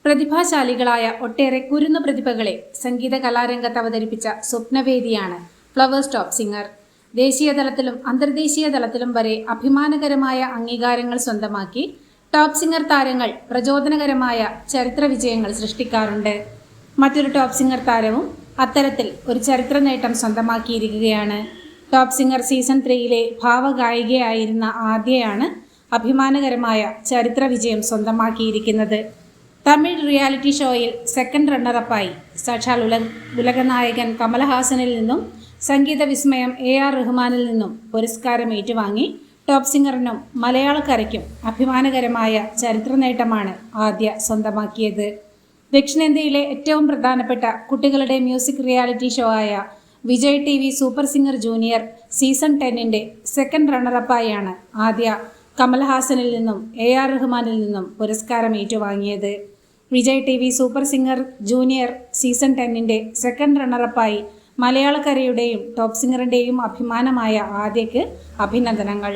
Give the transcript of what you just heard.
പ്രതിഭാശാലികളായ ഒട്ടേറെ കുരുന്നു പ്രതിഭകളെ സംഗീത കലാരംഗത്ത് അവതരിപ്പിച്ച സ്വപ്നവേദിയാണ് ഫ്ലവേഴ്സ് ടോപ്പ് സിംഗർ. ദേശീയ തലത്തിലും അന്തർദേശീയ തലത്തിലും വരെ അഭിമാനകരമായ അംഗീകാരങ്ങൾ സ്വന്തമാക്കി ടോപ്പ് സിംഗർ താരങ്ങൾ പ്രചോദനകരമായ ചരിത്ര വിജയങ്ങൾ സൃഷ്ടിക്കാറുണ്ട്. മറ്റൊരു ടോപ്പ് സിംഗർ താരവും അത്തരത്തിൽ ഒരു ചരിത്ര നേട്ടം സ്വന്തമാക്കിയിരിക്കുകയാണ്. ടോപ്പ് സിംഗർ സീസൺ 3-ലെ ഭാവഗായികയായിരുന്ന ആദ്യയാണ് അഭിമാനകരമായ ചരിത്ര വിജയം സ്വന്തമാക്കിയിരിക്കുന്നത്. തമിഴ് റിയാലിറ്റി ഷോയിൽ സെക്കൻഡ് റണ്ണറപ്പായി സാക്ഷാൽ ഉലകനായകൻ കമൽഹാസനിൽ നിന്നും സംഗീത വിസ്മയം AR റഹ്മാനിൽ നിന്നും പുരസ്കാരം ഏറ്റുവാങ്ങി ടോപ്പ് സിംഗറിനും മലയാളക്കരയ്ക്കും അഭിമാനകരമായ ചരിത്ര നേട്ടമാണ് ആദ്യ സ്വന്തമാക്കിയത്. ദക്ഷിണേന്ത്യയിലെ ഏറ്റവും പ്രധാനപ്പെട്ട കുട്ടികളുടെ മ്യൂസിക് റിയാലിറ്റി ഷോ ആയ Vijay TV super singer junior season 10-ന്റെ സെക്കൻഡ് റണ്ണറപ്പായാണ് ആദ്യ കമൽഹാസനിൽ നിന്നും AR റഹ്മാനിൽ നിന്നും പുരസ്കാരം ഏറ്റുവാങ്ങിയത്. Vijay TV super singer junior season 10-ന്റെ സെക്കൻഡ് റണ്ണറപ്പായി മലയാളക്കരയുടെയും ടോപ്പ് സിംഗറിൻ്റെയും അഭിമാനമായ ആദ്യയ്ക്ക് അഭിനന്ദനങ്ങൾ.